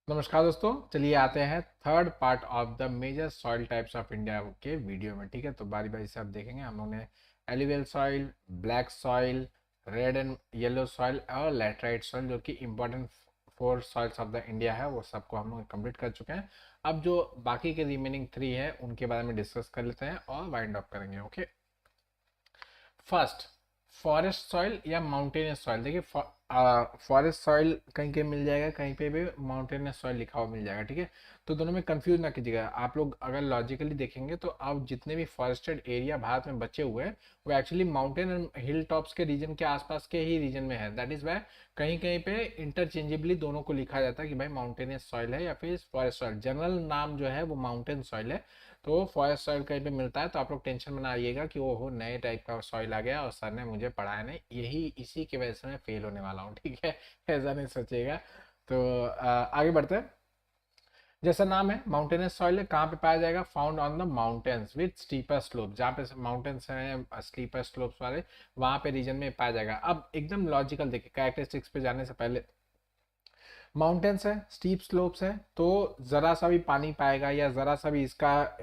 नमस्कार दोस्तों, चलिए आते हैं third part of the major soil types of India के वीडियो में। ठीक है, तो बारी बारी से आप देखेंगे। हम लोग ने alluvial soil, black soil, red and yellow soil और लैटराइट सॉइल, जो कि important four soils of the India है, वो सबको हम लोग कंप्लीट कर चुके हैं। अब जो बाकी के रिमेनिंग थ्री है उनके बारे में डिस्कस कर लेते हैं और वाइंड अप करेंगे। ओके, फर्स्ट, फॉरेस्ट सॉइल या माउंटेनियस सॉइल। देखिए, फॉरेस्ट सॉइल कहीं कहीं मिल जाएगा, कहीं पे भी माउंटेनियस सॉइल लिखा हुआ मिल जाएगा। ठीक है, तो दोनों में कंफ्यूज ना कीजिएगा। आप लोग अगर लॉजिकली देखेंगे तो आप जितने भी फॉरेस्टेड एरिया भारत में बचे हुए हैं वो actually mountain and hill tops के रीजन के आसपास के ही रीजन में है। दैट इज वाई कहीं कहीं पे इंटरचेंजेबली दोनों को लिखा जाता है कि भाई माउंटेनियस सॉइल है या फिर फॉरेस्ट सॉइल। जनरल नाम जो है वो माउंटेन सॉइल है। तो फॉरेस्ट सॉइल कहीं पे मिलता है तो आप लोग टेंशन में ना आइएगा कि वो हो नए टाइप का सॉइल आ गया और सर ने मुझे पढ़ाया नहीं, यही इसी की वजह से मैं फेल होने वाला हूँ। ठीक है, ऐसा नहीं सोचिएगा। तो आगे बढ़ते हैं। जैसा नाम है, माउंटेनस सॉइल है। कहाँ पे पाया जाएगा? Found on the mountains with steeper slope. जहाँ पे माउंटेन्स हैं स्टीपर स्लोप्स वाले, वहाँ पे रीजन में पाया जाएगा। अब एकदम लॉजिकल देखिए, कैरेक्टरिस्टिक्स पे जाने से पहले, माउंटेन्स है, स्टीप स्लोप्स है, तो जरा सा भी पानी पाएगा या जरा सा भी इसका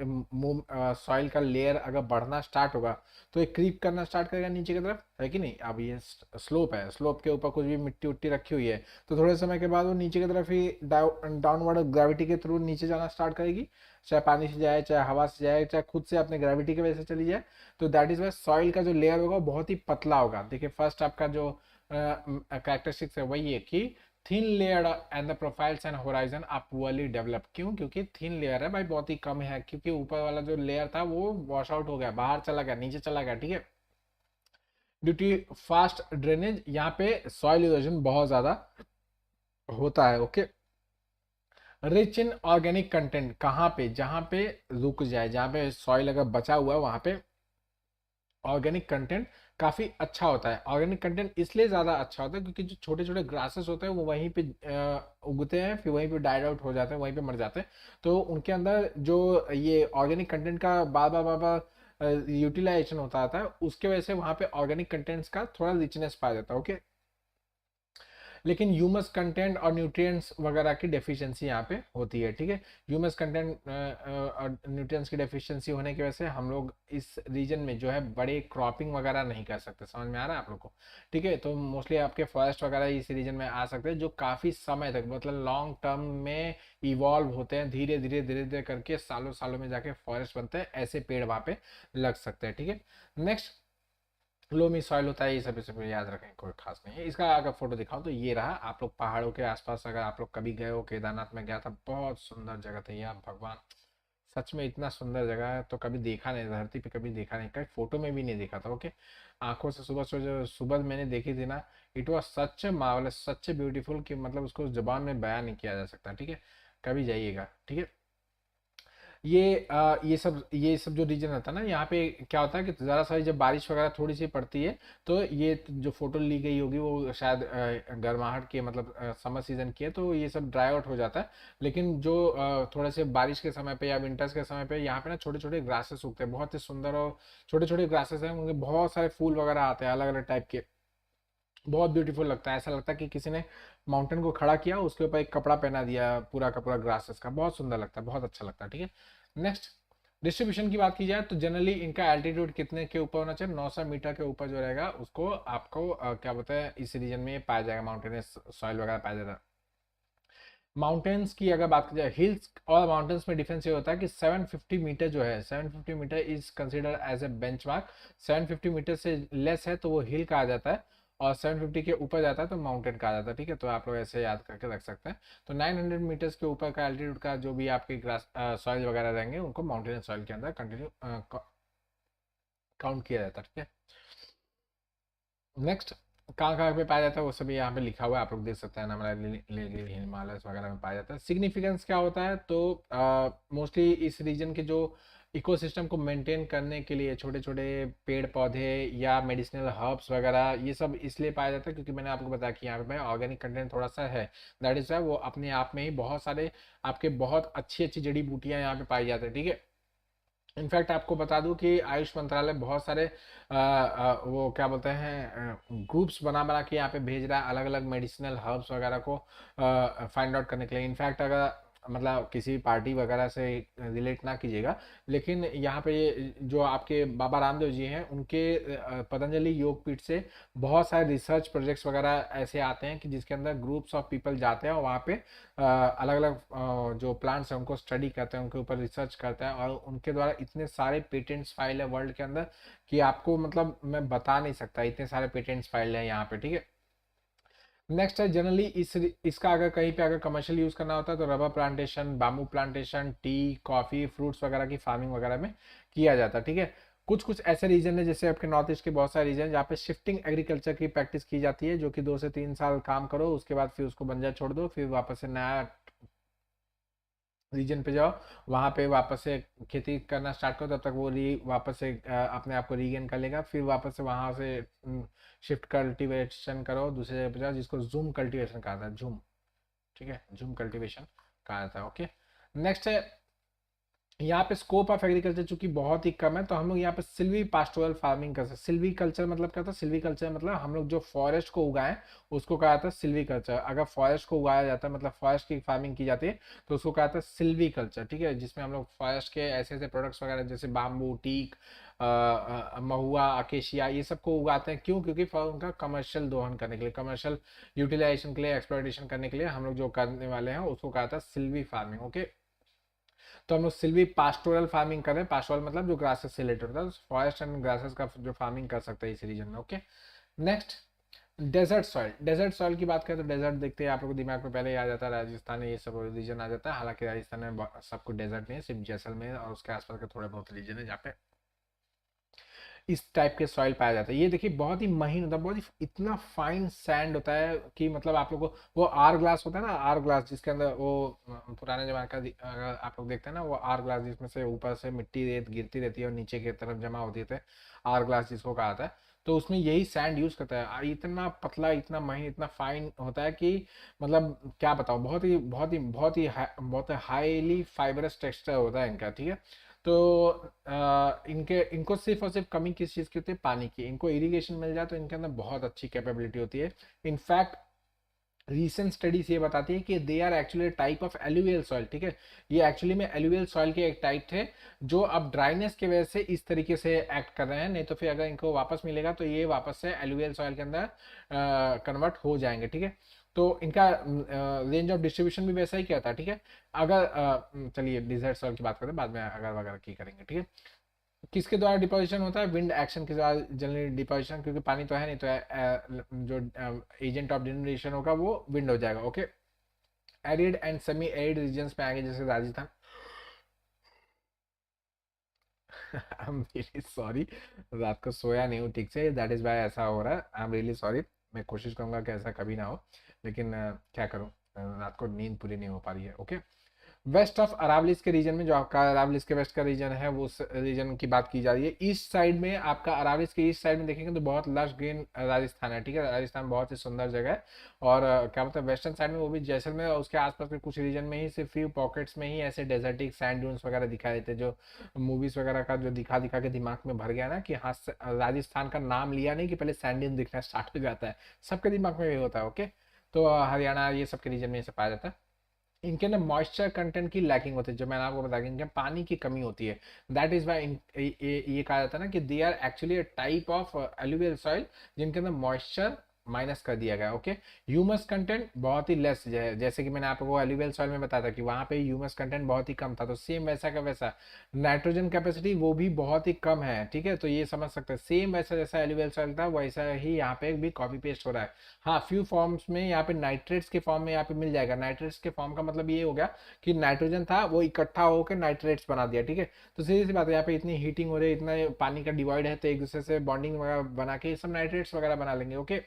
सॉइल का लेयर अगर बढ़ना स्टार्ट होगा तो ये क्रीप करना स्टार्ट करेगा नीचे की तरफ, है कि नहीं। अब ये स्लोप है, स्लोप के ऊपर कुछ भी मिट्टी उट्टी रखी हुई है तो थोड़े समय के बाद वो नीचे की तरफ ही डाउनवर्ड ग्रेविटी के थ्रू नीचे जाना स्टार्ट करेगी। चाहे पानी से जाए, चाहे हवा से जाए, चाहे खुद से अपने ग्रेविटी की वजह से चली जाए। तो दैट इज वाई सॉइल का जो लेयर होगा बहुत ही पतला होगा। देखिए, फर्स्ट आपका जो कैरेक्टरिस्टिक्स है वही है कि thin layer and the profiles and horizon are poorly develop. क्यों? क्योंकि थिन लेयर है भाई, बहुत ही कम है, क्योंकि ऊपर वाला जो लेयर था वो वॉश आउट हो गया, बाहर चला गया, नीचे चला गया। ठीक है, ड्यू टू फास्ट ड्रेनेज यहाँ पे सॉइल इरोजन बहुत ज्यादा होता है। Okay, rich in organic content. कहाँ पे? जहाँ पे रुक जाए, जहाँ पे सॉइल अगर बचा हुआ है वहाँ पे ऑर्गेनिक कंटेंट काफी अच्छा होता है। ऑर्गेनिक कंटेंट इसलिए ज्यादा अच्छा होता है क्योंकि जो छोटे छोटे ग्रासेस होते हैं वो वहीं पे उगते हैं, फिर वहीं पे डाइड आउट हो जाते हैं, वहीं पे मर जाते हैं। तो उनके अंदर जो ये ऑर्गेनिक कंटेंट का बार बार बार बार यूटिलाइजेशन होता है, उसके वजह से वहाँ पे ऑर्गेनिक कंटेंट्स का थोड़ा रिचनेस पाया जाता है। ओके, लेकिन ह्यूमस कंटेंट और न्यूट्रिएंट्स वगैरह की डेफिशिएंसी यहाँ पे होती है। ठीक है, ह्यूमस कंटेंट और न्यूट्रिएंट्स की डेफिशिएंसी होने की वजह से हम लोग इस रीजन में जो है बड़े क्रॉपिंग वगैरह नहीं कर सकते। समझ में आ रहा है आप लोग को? ठीक है, तो मोस्टली आपके फॉरेस्ट वगैरह इस रीजन में आ सकते हैं जो काफ़ी समय तक, मतलब लॉन्ग टर्म में इवॉल्व होते हैं, धीरे धीरे धीरे धीरे करके सालों सालों में जाके फॉरेस्ट बनते हैं। ऐसे पेड़ वहाँ पे लग सकते हैं। ठीक है, नेक्स्ट, लोमी सॉइल होता है, ये सब याद रखें, कोई खास नहीं है। इसका अगर फोटो दिखाओ तो ये रहा। आप लोग पहाड़ों के आसपास अगर आप लोग कभी गए हो, केदारनाथ में गया था, बहुत सुंदर जगह था यार, भगवान सच में इतना सुंदर जगह है तो कभी देखा नहीं, धरती पे कभी देखा नहीं, कहीं फोटो में भी नहीं देखा था। ओके, आंखों से सुबह सुबह जो सुबह मैंने देखी थी ना, it was such marvellous, such beautiful कि मतलब उसको जुबान में बयान नहीं किया जा सकता। ठीक है, कभी जाइएगा। ठीक है, ये सब जो रीजन रहता है ना, यहाँ पे क्या होता है कि ज़रा सा जब बारिश वगैरह थोड़ी सी पड़ती है तो ये जो फोटो ली गई होगी वो शायद गर्माहट की, मतलब समर सीजन की है, तो ये सब ड्राई आउट हो जाता है। लेकिन जो थोड़े से बारिश के समय पे या विंटर्स के समय पे यहाँ पे ना छोटे छोटे ग्रासेस उगते हैं, बहुत ही सुंदर, और छोटे छोटे ग्रासेस हैं, उनके बहुत सारे फूल वगैरह आते हैं अलग अलग टाइप के। बहुत ब्यूटीफुल लगता है, ऐसा लगता है कि किसी ने माउंटेन को खड़ा किया, उसके ऊपर एक कपड़ा पहना दिया पूरा का पूरा ग्रासेस का। बहुत सुंदर लगता है, बहुत अच्छा लगता है। ठीक है, नेक्स्ट, डिस्ट्रीब्यूशन की बात की जाए तो जनरली इनका एल्टीट्यूड कितने के ऊपर होना चाहिए? 900 मीटर के ऊपर जो रहेगा उसको आपको क्या बोलते हैं, इस रीजन में पाया जाएगा, माउंटेनस सॉइल वगैरह पाया जाता है। माउंटेन्स की अगर बात की जाए, हिल्स और माउंटेन्स में डिफरेंस ये होता है कि 750 मीटर जो है, 750 metre is consider as a benchmark. 750 metre से लेस है तो वो हिल कहा जाता है, और 750 के ऊपर जाता है तो माउंटेन कहा जाता है। ठीक है, तो आप लोग ऐसे याद करके रख सकते हैं। तो 900 मीटर्स के ऊपर का एल्टीट्यूड का जो भी आपके ग्रास सॉइल वगैरह रहेंगे उनको माउंटेन सॉइल के अंदर कंटिन्यू काउंट किया जाता है। ठीक है, नेक्स्ट, कहाँ कहाँ पे पाया जाता है वो सभी यहाँ पे लिखा हुआ है, आप लोग देख सकते हैं ना, हमारा हिमालय वगैरह में पाया जाता है। सिग्निफिकेंस क्या होता है? तो मोस्टली इस रीजन के जो इकोसिस्टम को मेंटेन करने के लिए छोटे छोटे पेड़ पौधे या मेडिसिनल हर्ब्स वगैरह ये सब इसलिए पाया जाता है क्योंकि मैंने आपको बताया कि यहाँ पे ऑर्गेनिक कंटेंट थोड़ा सा है। दैट इज वो अपने आप में ही बहुत सारे आपके बहुत अच्छी अच्छी जड़ी बूटियां यहाँ पे पाई जाती है। ठीक है, इनफैक्ट आपको बता दूं कि आयुष मंत्रालय बहुत सारे वो क्या बोलते हैं ग्रुप्स बना बना के यहाँ पे भेज रहा है अलग अलग मेडिसिनल हर्ब्स वगैरह को फाइंड आउट करने के लिए। इनफैक्ट अगर मतलब किसी पार्टी वगैरह से रिलेट ना कीजिएगा, लेकिन यहाँ पे जो आपके बाबा रामदेव जी हैं उनके पतंजलि योगपीठ से बहुत सारे रिसर्च प्रोजेक्ट्स वगैरह ऐसे आते हैं कि जिसके अंदर ग्रुप्स ऑफ पीपल जाते हैं और वहाँ पे अलग अलग जो प्लांट्स हैं उनको स्टडी करते हैं, उनके ऊपर रिसर्च करते हैं, और उनके द्वारा इतने सारे पेटेंट्स फाइल है वर्ल्ड के अंदर कि आपको मतलब मैं बता नहीं सकता, इतने सारे पेटेंट्स फाइल है यहाँ पे, ठीक है। नेक्स्ट है जनरली इसका अगर कहीं पे अगर कमर्शियल यूज करना होता है तो rubber plantation, bamboo plantation, T, coffee, fruits वगैरह की फार्मिंग वगैरह में किया जाता है, ठीक है। कुछ कुछ ऐसे रीजन है जैसे आपके नॉर्थ ईस्ट के बहुत सारे रीजन जहाँ पे शिफ्टिंग एग्रीकल्चर की प्रैक्टिस की जाती है, जो कि 2 से 3 साल काम करो, उसके बाद फिर उसको बंजर छोड़ दो, फिर वापस से नया रीजन पे जाओ, वहां पे वापस से खेती करना स्टार्ट करो, तब तक वो वापस से अपने आप को रीगेन कर लेगा, फिर वापस से वहां से शिफ्ट कल्टीवेशन करो दूसरी जगह पे जाओ, जिसको जूम कल्टीवेशन कहा था, जूम, ठीक है, जूम कल्टीवेशन कहा था, ओके। नेक्स्ट है यहाँ पे स्कोप ऑफ एग्रीकल्चर चूंकि बहुत ही कम है, तो हम लोग यहाँ पे सिल्वी पास्टोरल फार्मिंग कर सकते हैं। सिल्वी कल्चर मतलब क्या होता है? सिल्वी कल्चर मतलब हम लोग जो फॉरेस्ट को उगाएं उसको कहा जाता है सिल्वी कल्चर। अगर फॉरेस्ट को उगाया जाता है मतलब फॉरेस्ट की फार्मिंग की जाती है तो उसको कहा जाता है सिल्वी कल्चर, ठीक है, जिसमें हम लोग फॉरेस्ट के ऐसे ऐसे प्रोडक्ट्स वगैरह जैसे बाम्बू, टीक, महुआ, अकेशिया, ये सबको उगाते हैं। क्यों? क्योंकि उनका कमर्शियल दोहन करने के लिए, कमर्शियल यूटिलाइजेशन के लिए, एक्सप्लॉयटेशन करने के लिए हम लोग जो करने वाले हैं उसको कहा जाता है सिल्वी फार्मिंग, ओके। तो हम लोग सिल्वी पास्टोरल फार्मिंग कर रहे हैं। पास्टोरल मतलब जो ग्रासेस से रिलेटेड होता है, फॉरेस्ट एंड ग्रासेस का जो फार्मिंग कर सकते हैं इस रीजन में, okay. Next, desert soil. Desert soil की बात करें तो डेजर्ट देखते हैं आप लोग को दिमाग में पहले याद आता है राजस्थान, ये सब रीजन आ जाता है। हालांकि राजस्थान में सब कुछ डेजर्ट नहीं है, सिर्फ जैसलमेर और उसके आसपास के थोड़े बहुत रीजन है जहाँ पे इस टाइप के सॉइल पाया जाता है। ये देखिए बहुत ही महीन होता है, बहुत ही इतना फाइन सैंड होता है कि मतलब आप लोग को वो आर ग्लास होता है ना, आर ग्लास जिसके अंदर वो पुराने जमाने का अगर आप लोग देखते हैं ना, वो आर ग्लास जिसमें से ऊपर से मिट्टी रेत गिरती रहती है और नीचे की तरफ जमा होती है, आर ग्लास जिसको कहा जाता है, तो उसमें यही सैंड यूज करता है। इतना पतला, इतना महीन, इतना फाइन होता है कि मतलब क्या बताओ, बहुत ही हाईली फाइबरस टेक्सचर होता है इनका, ठीक है। तो इनके इनको सिर्फ और सिर्फ कमी किस चीज़ की होती है? पानी की। इनको इरिगेशन मिल जाए तो इनके अंदर बहुत अच्छी कैपेबिलिटी होती है। इनफैक्ट रीसेंट स्टडीज ये बताती है कि they are actually type of alluvial soil, ठीक है। ये एक्चुअली में एलुवियल सॉइल के एक टाइप थे जो अब ड्राइनेस की वजह से इस तरीके से एक्ट कर रहे हैं, नहीं तो फिर अगर इनको वापस मिलेगा तो ये वापस से एलुवियल सॉइल के अंदर कन्वर्ट हो जाएंगे, ठीक है। तो इनका रेंज ऑफ डिस्ट्रीब्यूशन भी वैसा ही क्या था, ठीक है। अगर चलिए डिजर्ट सॉइल की बात करें, बाद में अगर वगैरह की करेंगे, ठीक है। किसके द्वारा डिपोजिशन होता है? विंड एक्शन के द्वारा जनरली डिपोजिशन, क्योंकि पानी तो है नहीं, तो जो एजेंट ऑफ जनरेशन होगा वो विंड हो जाएगा, okay. Arid and semi arid regions में आगे जैसे Rajasthan I am really sorry, रात को सोया नहीं हूँ ठीक से, दैट इज वाई ऐसा हो रहा है, आई एम रियली सॉरी। मैं कोशिश करूंगा कि ऐसा कभी ना हो, लेकिन क्या करूँ, रात को नींद पूरी नहीं हो पा रही है, ओके। वेस्ट ऑफ अरावलीज के रीजन में, जो आपका अरावलीज के वेस्ट का रीजन है, वो रीजन की बात की जा रही है। ईस्ट साइड में आपका अरावलीज के ईस्ट साइड में देखेंगे तो बहुत लश ग्रीन राजस्थान है, ठीक है। राजस्थान बहुत ही सुंदर जगह है। और क्या बोलते हैं, वेस्टर्न साइड में वो भी जैसलमेर और उसके आसपास के कुछ रीजन में ही सिर्फ फ्यू पॉकेट्स में ही ऐसे डेजर्टिक सैंड ड्यून्स वगैरह दिखाई देते, जो मूवीज वगैरह का जो दिखा दिखा के दिमाग में भर गया ना कि हाँ, राजस्थान का नाम लिया नहीं कि पहले सैंड ड्यून दिखना स्टार्ट हो जाता है, सबके दिमाग में ये होता है, ओके। तो हरियाणा ये सब के रीजन में से पाया जाता है। इनके अंदर मॉइस्चर कंटेंट की लैकिंग होती है, जो मैंने आपको बताया कि इनके पानी की कमी होती है। दैट इज वाई ये कहा जाता है ना कि they are actually uh type of alluvial soil जिनके अंदर मॉइस्चर माइनस कर दिया गया, ओके। ह्यूमस कंटेंट बहुत ही लेस है, जैसे कि मैंने आपको एलुवियल सॉइल में बताया था कि वहां पे ह्यूमस कंटेंट बहुत ही कम था, तो सेम वैसा का वैसा नाइट्रोजन कैपेसिटी वो भी बहुत ही कम है, ठीक है। तो ये समझ सकते हैं सेम वैसा जैसा एलुवियल सॉइल था वैसा ही यहाँ पे भी कॉपी पेस्ट हो रहा है। हाँ, फ्यू फॉर्म्स में यहाँ पे नाइट्रेट्स के फॉर्म में यहाँ पे मिल जाएगा। नाइट्रेट्स के फॉर्म का मतलब ये हो गया कि नाइट्रोजन था वो इकट्ठा होकर नाइट्रेट्स बना दिया, ठीक है। तो सीधी सी बात है, यहाँ पे इतनी हीटिंग हो रही है, इतना पानी का डिवाइड है, तो एक दूसरे से बॉन्डिंग वगैरह बना के सब नाइट्रेट्स वगैरह बना लेंगे, ओके।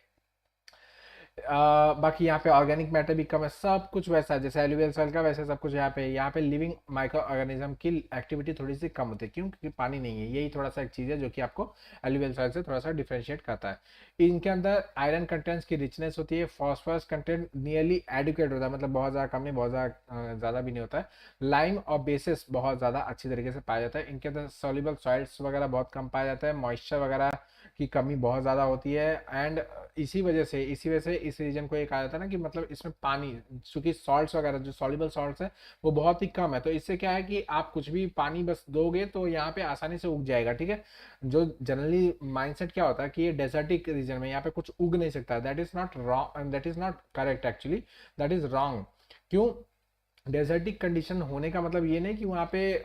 बाकी यहाँ पे ऑर्गेनिक मैटर भी कम है, सब कुछ वैसा है जैसे एलुवियल सॉइल का, वैसे सब कुछ यहाँ पे लिविंग माइक्रो ऑर्गेनिज्म की एक्टिविटी थोड़ी सी कम होती है। क्यों? क्योंकि पानी नहीं है। यही थोड़ा सा एक चीज़ है जो कि आपको एलुवियल सॉइल से थोड़ा सा डिफ्रेंशिएट करता है। इनके अंदर आयरन कंटेंट्स की रिचनेस होती है, फॉस्फोरस कंटेंट नियरली एडुकेट होता है, मतलब बहुत ज़्यादा कम नहीं, बहुत ज़्यादा ज़्यादा भी नहीं होता है। लाइम और बेसिस बहुत ज़्यादा अच्छी तरीके से पाया जाता है। इनके अंदर सॉल्युबल सॉल्ट्स वगैरह बहुत कम पाया जाता है, मॉइस्चर वगैरह की कमी बहुत ज़्यादा होती है। एंड इसी वजह से इस रीजन को ये कहा जाता है ना कि मतलब इसमें पानी, चूंकि सॉल्ट्स वगैरह जो सॉल्युबल सॉल्ट्स है वो बहुत ही कम है, तो इससे क्या है कि आप कुछ भी पानी बस दोगे तो यहाँ पे आसानी से उग जाएगा। ठीक है, जो जनरली माइंडसेट क्या होता है कि ये डेजर्टिक रीजन में यहाँ पे कुछ उग नहीं सकता, that is not wrong, that is not correct actually, that is wrong. क्यों? डेजर्टिक कंडीशन होने का मतलब ये नहीं कि वहाँ पे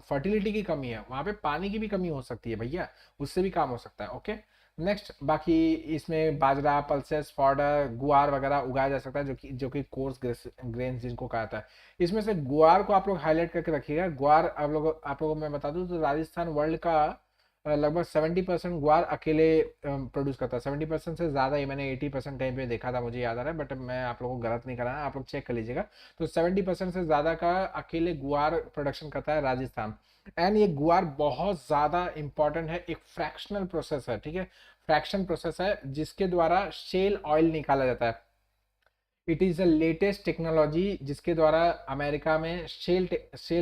फर्टिलिटी की कमी है, वहाँ पे पानी की भी कमी हो सकती है भैया, उससे भी काम हो सकता है। ओके, नेक्स्ट, बाकी इसमें बाजरा, पल्सेस, फॉडर, गुआर वगैरह उगाया जा सकता है, जो कि कोर्स ग्रेन्स जिनको कहा जाता है। इसमें से गुआर को आप लोग हाईलाइट करके रखिएगा। गुआर आप लोगों को मैं बता दूं तो राजस्थान वर्ल्ड का लगभग 70% गुआर अकेले प्रोड्यूस करता है। 70% से ज़्यादा ही, मैंने 80% कहीं पे देखा था, मुझे याद आ रहा है, बट मैं आप लोगों को गलत नहीं कराना, आप लोग चेक कर लीजिएगा। तो 70% से ज़्यादा का अकेले गुआर प्रोडक्शन करता है राजस्थान। एंड ये गुआर बहुत ज़्यादा इंपॉर्टेंट है, एक फ्रैक्शनल प्रोसेस है। ठीक है, फ्रैक्शन प्रोसेस है जिसके द्वारा शेल ऑयल निकाला जाता है। It is the latest technology जिसके द्वारा अमेरिका में शेल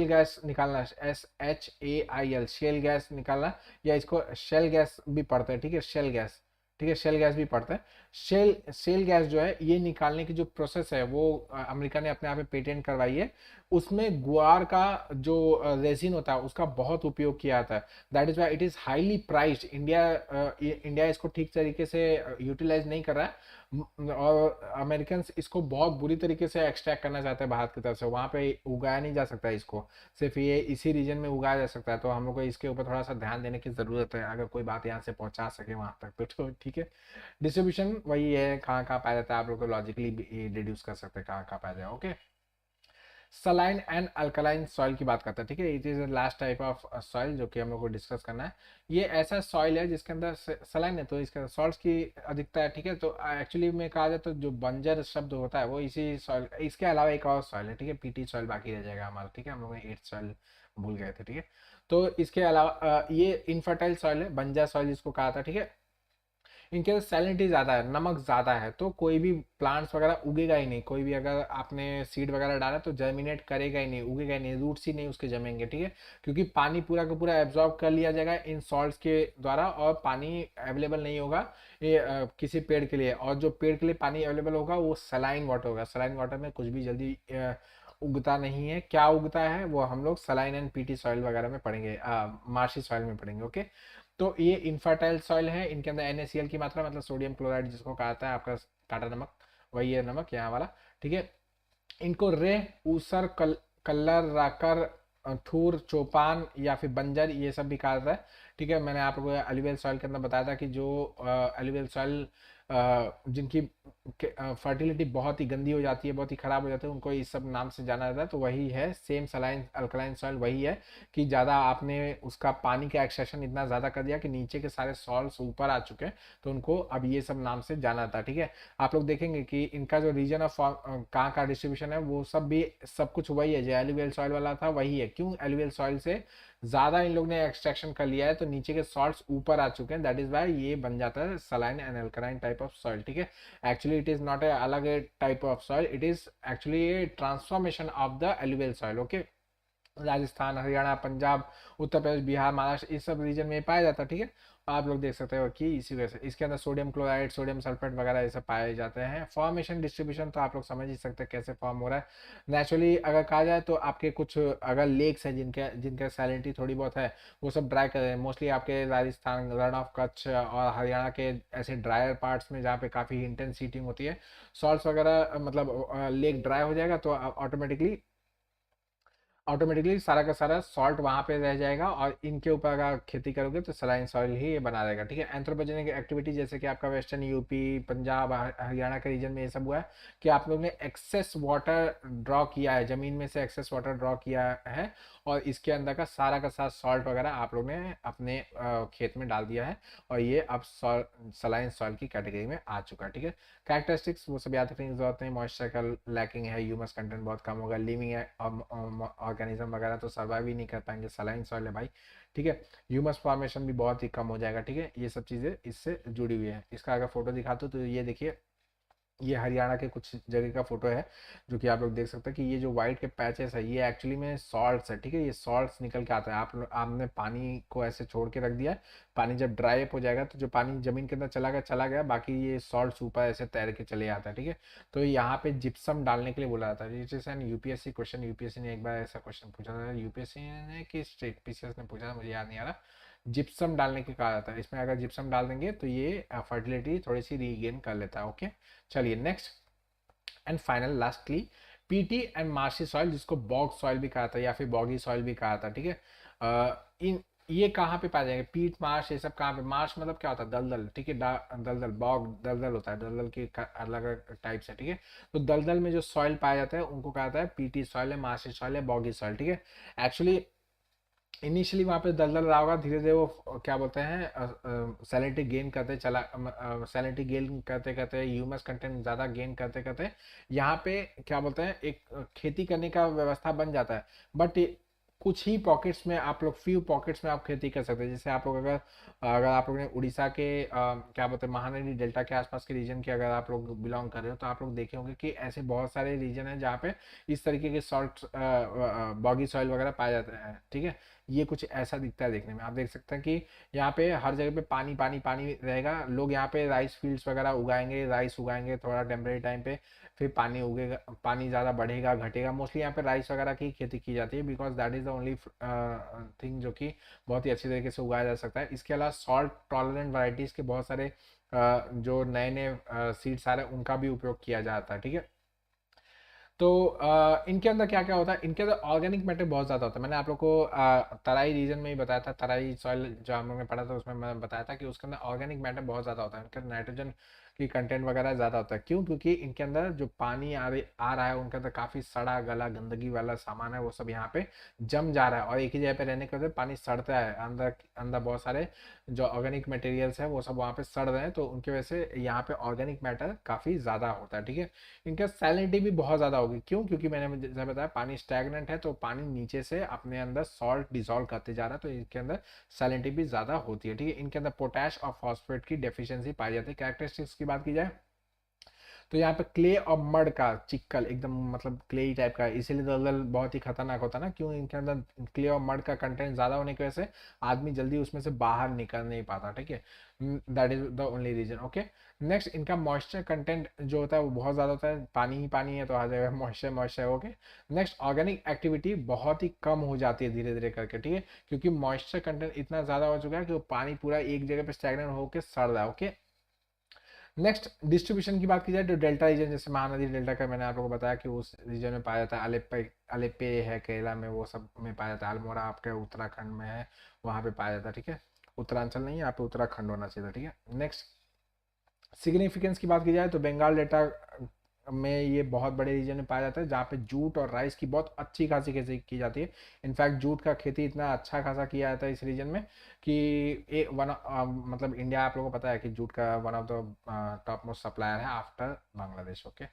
गैस निकालना, SHAIL, शेल गैस निकालना, या इसको शेल गैस भी पढ़ते हैं। ठीक है, शेल गैस, ठीक है, शेल गैस भी पढ़ते हैं। शेल गैस जो है ये निकालने की जो प्रोसेस है वो अमेरिका ने अपने आप में पेटेंट करवाई है। उसमें गुआर का जो रेजिन होता है उसका बहुत उपयोग किया जाता है। That is why it is highly priced. India इसको ठीक तरीके से यूटिलाइज नहीं कर रहा है, और अमेरिकन इसको बहुत बुरी तरीके से एक्सट्रैक्ट करना चाहते हैं भारत की तरफ से। वहाँ पे उगाया नहीं जा सकता इसको, सिर्फ ये इसी रीजन में उगाया जा सकता है। तो हम लोग को इसके ऊपर थोड़ा सा ध्यान देने की ज़रूरत है, अगर कोई बात यहाँ से पहुँचा सके वहाँ तक तो ठीक है। डिस्ट्रीब्यूशन वही है, कहाँ कहाँ पाया जाता है, आप लोग को लॉजिकली डिड्यूस कर सकते हैं कहाँ कहाँ पाया जाए। Okay, saline and alkaline soil की बात करते हैं। ठीक है, it is last type of soil जो कि हम लोग को डिस्कस करना है। ये ऐसा सॉइल है जिसके अंदर सलाइन है, तो इसके अंदर सॉल्ट्स की अधिकता है। ठीक है, तो एक्चुअली में कहा जाए तो जो बंजर शब्द होता है वो इसी सॉइल, इसके अलावा एक और सॉइल है। ठीक है, पीटी सॉइल बाकी रह जाएगा हमारा। ठीक है, हम लोग ने 8 सॉइल भूल गए थे। ठीक है, तो इसके अलावा ये इनफर्टाइल सॉइल है, बंजर सॉइल जिसको कहा था। ठीक है, इनके अंदर सैलिनिटी ज़्यादा है, नमक ज़्यादा है, तो कोई भी प्लांट्स वगैरह उगेगा ही नहीं। कोई भी अगर आपने सीड वगैरह डाला तो जर्मिनेट करेगा ही नहीं, उगेगा ही नहीं, रूट्स ही नहीं उसके जमेंगे। ठीक है, क्योंकि पानी पूरा का पूरा एब्जॉर्ब कर लिया जाएगा इन सॉल्ट्स के द्वारा, और पानी अवेलेबल नहीं होगा ये किसी पेड़ के लिए। और जो पेड़ के लिए पानी अवेलेबल होगा वो सलाइन वाटर होगा। सलाइन वाटर में कुछ भी जल्दी उगता नहीं है। क्या उगता है वो हम लोग सलाइन एंड पीटी सॉइल वगैरह में पढ़ेंगे, मार्शी सॉइल में पढ़ेंगे। ओके, तो ये इनफर्टाइल सॉइल है, इनके अंदर NaCl की मात्रा, मतलब सोडियम क्लोराइड जिसको कहा जाता है आपका काटा नमक, वही है नमक यहाँ वाला। ठीक है, इनको रेह, ऊसर, कल्लर, राकर, थूर, चौपान या फिर बंजर ये सब भी कहा जाता है। ठीक है, मैंने आपको एलुवियल सॉइल के अंदर बताया था कि जो एलुवियल सॉइल जिनकी फर्टिलिटी बहुत ही गंदी हो जाती है, बहुत ही खराब हो जाती है, उनको इस सब नाम से जाना जाता है। तो वही है सेम सलाइन अल्कलाइन सॉइल, वही है कि ज़्यादा आपने उसका पानी का एक्सट्रैक्शन इतना ज़्यादा कर दिया कि नीचे के सारे सॉल्ट्स ऊपर आ चुके हैं, तो उनको अब ये सब नाम से जाना था। ठीक है, आप लोग देखेंगे कि इनका जो रीजन ऑफ कहाँ का डिस्ट्रीब्यूशन है वो सब भी सब कुछ वही है, जो एलुवियल सॉइल वाला था वही है। क्यों? एलुवियल सॉइल से ज़्यादा इन लोग ने एक्सट्रैक्शन कर लिया है, तो नीचे के सॉल्ट्स ऊपर आ चुके हैं, दैट इज वाई ये बन जाता है saline and alkaline type of soil. ठीक है, actually it is not a अलग type of soil, it is actually a transformation of the alluvial soil. Okay, Rajasthan, Haryana, Punjab, Uttar Pradesh, Bihar, Maharashtra, इस सब रीजन में पाया जाता है। ठीक है, आप लोग देख सकते हो कि इसी वजह से इसके अंदर सोडियम क्लोराइड, सोडियम सल्फेट वगैरह ये सब पाए जाते हैं। फॉर्मेशन डिस्ट्रीब्यूशन तो आप लोग समझ ही सकते हैं कैसे फॉर्म हो रहा है। नेचुरली अगर कहा जाए तो आपके कुछ अगर लेक्स हैं जिनके जिनका सैलिनिटी थोड़ी बहुत है, वो सब ड्राई कर रहे हैं। मोस्टली आपके राजस्थान, रण ऑफ कच्छ और हरियाणा के ऐसे ड्रायर पार्ट्स में जहाँ पे काफ़ी इंटेंस हीटिंग होती है, सॉल्ट्स वगैरह मतलब लेक ड्राई हो जाएगा तो ऑटोमेटिकली ऑटोमेटिकली सारा का सारा सॉल्ट वहां पे रह जाएगा और इनके ऊपर अगर खेती करोगे तो सलाइन सॉइल ही ये बना रहेगा, ठीक है। एंथ्रोपोजेनिक एक्टिविटी जैसे कि आपका वेस्टर्न यूपी, पंजाब, हरियाणा के रीजन में ये सब हुआ है कि आप लोग ने एक्सेस वाटर ड्रॉ किया है, जमीन में से एक्सेस वाटर ड्रॉ किया है और इसके अंदर का सारा सॉल्ट वगैरह आप लोग ने अपने खेत में डाल दिया है और ये अब सलाइन सॉइल की कैटेगरी में आ चुका है, ठीक है। कैरेक्टरिस्टिक्स वो सब याद रखने की जरूरत नहीं, मॉइस्चर का लैकिंग है, ह्यूमस कंटेंट बहुत कम होगा, लिविंग है ऑर्गेनिज्म वगैरह तो सर्वाइव ही नहीं कर पाएंगे, सलाइन सॉइल है भाई, ठीक है। ह्यूमस फॉर्मेशन भी बहुत ही कम हो जाएगा, ठीक है। ये सब चीज़ें इससे जुड़ी हुई है। इसका अगर फोटो दिखाता हूँ तो ये देखिए, ये हरियाणा के कुछ जगह का फोटो है जो कि आप लोग देख सकते हैं कि ये जो व्हाइट के पैचेस है ये एक्चुअली में सॉल्ट्स है, ठीक है। ये सॉल्ट्स निकल के आता है, आपने पानी को ऐसे छोड़ के रख दिया है, पानी जब ड्राई अप हो जाएगा तो जो पानी जमीन के अंदर चला गया, बाकी ये सॉल्ट्स ऊपर ऐसे तैर के चले आता है, ठीक है। तो यहाँ पे जिप्सम डालने के लिए बोला जाता है। It is an UPSC question, UPSC ने एक बार ऐसा क्वेश्चन पूछा था, यूपीएससी ने कि स्टेट पीसीएस ने पूछा था, मुझे याद नहीं आ रहा। जिप्सम डालने के कहा जाता है, इसमें अगर जिप्सम डाल देंगे तो ये फर्टिलिटी थोड़ी सी रीगेन कर लेता है, ओके। चलिए next and final lastly, PT and marshy soil, जिसको बॉग सॉइल भी कहा था या फिर बॉगी सॉइल भी कहा था, ठीक है। इन ये कहाँ पे पाए जाएंगे, पीट मार्श ये सब कहाँ पे, मार्श मतलब क्या होता है, दलदल, ठीक है। दलदल, बॉग दलदल होता है, दलदल के अलग अलग टाइप्स है, ठीक है। तो दलदल में जो सॉइल पाया जाता है उनको कहा जाता है पीटी सॉइल है, मार्शी सॉइल है, बॉगी सॉइल, ठीक है। एक्चुअली इनिशियली वहाँ पे दलदल रहा होगा, धीरे धीरे वो क्या बोलते हैं सैलिनिटी गेन करते चला, सैलिनिटी गेन करते करते, ह्यूमस कंटेंट ज़्यादा गेन करते करते यहाँ पे क्या बोलते हैं एक खेती करने का व्यवस्था बन जाता है। बट कुछ ही पॉकेट्स में आप लोग, फ्यू पॉकेट्स में आप खेती कर सकते हैं। जैसे आप लोग अगर अगर आप लोग ने उड़ीसा के क्या बोलते हैं महानदी डेल्टा के आसपास के रीजन के अगर आप लोग बिलोंग कर रहे हो तो आप लोग देखे होंगे कि ऐसे बहुत सारे रीजन हैं जहाँ पे इस तरीके के सॉल्ट बॉगी सॉइल वगैरह पाए जाते हैं, ठीक है। ये कुछ ऐसा दिखता है देखने में, आप देख सकते हैं कि यहाँ पे हर जगह पे पानी पानी पानी रहेगा। लोग यहाँ पे राइस फील्ड्स वगैरह उगाएंगे, राइस उगाएंगे थोड़ा टेम्परेरी टाइम पे, फिर पानी उगेगा, पानी ज़्यादा बढ़ेगा घटेगा। मोस्टली यहाँ पे राइस वगैरह की खेती की जाती है because that is the only thing जो कि बहुत ही अच्छी तरीके से उगाया जा सकता है। इसके अलावा सॉल्ट टॉलरेंट वराइटीज़ के बहुत सारे जो नए नए सीड्स आ रहे हैं उनका भी उपयोग किया जाता है, ठीक है। तो इनके अंदर क्या क्या होता है, इनके अंदर ऑर्गेनिक मैटर बहुत ज़्यादा होता है। मैंने आप लोग को तराई रीजन में ही बताया था, तराई सॉइल जो हम लोग ने पढ़ा था उसमें मैं बताया था कि उसके अंदर ऑर्गेनिक मैटर बहुत ज़्यादा होता है, इनके अंदर नाइट्रोजन की कंटेंट वगैरह ज़्यादा होता है। क्यों? क्योंकि इनके अंदर जो पानी आ रहा है उनके अंदर काफ़ी सड़ा गला गंदगी वाला सामान है, वो सब यहाँ पे जम जा रहा है और एक ही जगह पे रहने के वजह से पानी सड़ता है, अंदर अंदर बहुत सारे जो ऑर्गेनिक मटेरियल्स है वो सब वहाँ पे सड़ रहे हैं, तो उनकी वजह से यहाँ पे ऑर्गेनिक मैटर काफ़ी ज़्यादा होता है, ठीक है। इनका सैलिनिटी भी बहुत ज़्यादा होगी। क्यों? क्योंकि मैंने जैसा बताया पानी स्टैगनेंट है, तो पानी नीचे से अपने अंदर सॉल्ट डिसॉल्व करते जा रहा है, तो इनके अंदर सैलिनिटी भी ज़्यादा होती है, ठीक है। इनके अंदर पोटैश और फॉस्फेट की डेफिशिएंसी पाई जाती है। कैरेक्टरिस्टिक्स की बात की जाए तो यहाँ पे क्ले और मड का चिक्कल एकदम मतलब क्ले टाइप का है, इसीलिए दलदल बहुत ही खतरनाक होता है ना। क्यों? इनके अंदर क्ले और मड का कंटेंट ज़्यादा होने की वजह से आदमी जल्दी उसमें से बाहर निकल नहीं पाता, ठीक है। That is the only region, okay. Next, इनका मॉइस्चर कंटेंट जो होता है वो बहुत ज़्यादा होता है, पानी ही पानी है तो हर जगह moisture moisture, okay. Next, organic activity बहुत ही कम हो जाती है धीरे धीरे करके, ठीक है, क्योंकि मॉइस्चर कंटेंट इतना ज़्यादा हो चुका है कि वो पानी पूरा एक जगह पे स्टैगनेंट होकर सड़ रहा है, ओके। नेक्स्ट, डिस्ट्रीब्यूशन की बात की जाए तो डेल्टा रीजन, जैसे महानदी डेल्टा का मैंने आप लोगों को बताया कि उस रीजन में पाया जाता है। अलेप्पे है केरला में, वो सब में पाया जाता है। अल्मोड़ा आपके उत्तराखंड में है, वहाँ पे पाया जाता है, ठीक है। उत्तरांचल नहीं, यहाँ पे उत्तराखंड होना चाहिए था, ठीक है। नेक्स्ट, सिग्निफिकेंस की बात की जाए तो बंगाल डेल्टा में ये बहुत बड़े रीजन में पाया जाता है, जहाँ पे जूट और राइस की बहुत अच्छी खासी खेती की जाती है। इनफैक्ट जूट का खेती इतना अच्छा खासा किया जाता है इस रीजन में कि मतलब इंडिया, आप लोगों को पता है कि जूट का one of the top most supplier है आफ्टर बांग्लादेश, ओके।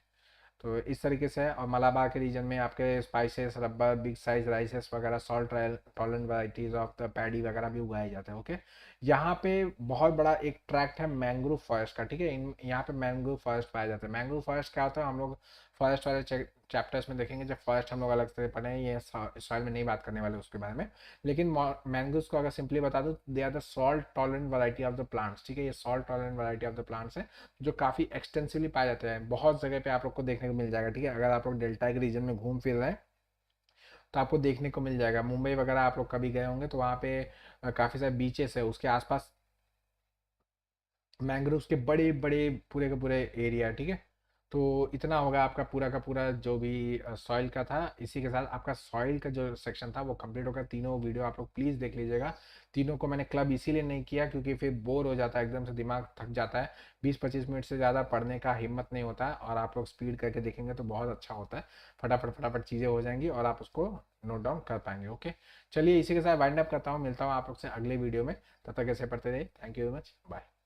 तो इस तरीके से है। और मलाबार के रीजन में आपके spices, rubber, big size rices वगैरह, salt tolerant varieties of the paddy वगैरह भी उगाए जाते हैं, ओके। यहाँ पे बहुत बड़ा एक ट्रैक्ट है मैंग्रोव फॉरेस्ट का, ठीक है। इन यहाँ पे मैंग्रोव फॉरेस्ट पाया जाता है। मैंग्रोव फॉरेस्ट क्या होता है हम लोग फॉरेस्ट वाले चैप्टर्स में देखेंगे, जब फॉरेस्ट हम लोग अलग से पढ़े हैं, ये सॉइल में नहीं बात करने वाले उसके बारे में। लेकिन मैंग्रोव्स को अगर सिंपली बता दूं, they are the salt tolerant variety of the plants, ठीक है। ये salt tolerant variety of the plants है जो काफ़ी एक्सटेंसिवली पाए जाते हैं, बहुत जगह पे आप लोग को देखने को मिल जाएगा, ठीक है। अगर आप लोग डेल्टा के रीजन में घूम फिर रहे हैं तो आपको देखने को मिल जाएगा। मुंबई वगैरह आप लोग कभी गए होंगे तो वहाँ पे काफ़ी सारे बीचेस है, उसके आसपास मैंग्रोव्स के बड़े बड़े पूरे के पूरे एरिया है, ठीक है। तो इतना होगा आपका पूरा का पूरा जो भी सॉइल का था। इसी के साथ आपका सॉइल का जो सेक्शन था वो कंप्लीट होगा। तीनों वीडियो आप लोग प्लीज़ देख लीजिएगा। तीनों को मैंने क्लब इसीलिए नहीं किया क्योंकि फिर बोर हो जाता है, एकदम से दिमाग थक जाता है। 20-25 मिनट से ज़्यादा पढ़ने का हिम्मत नहीं होता है, और आप लोग स्पीड करके देखेंगे तो बहुत अच्छा होता है। फटाफट फटाफट चीज़ें हो जाएंगी और आप उसको नोट डाउन कर पाएंगे। ओके, चलिए इसी के साथ वाइंड अप करता हूँ, मिलता हूँ आप लोग से अगले वीडियो में। तब तक ऐसे पढ़ते रहिए। Thank you very much, bye.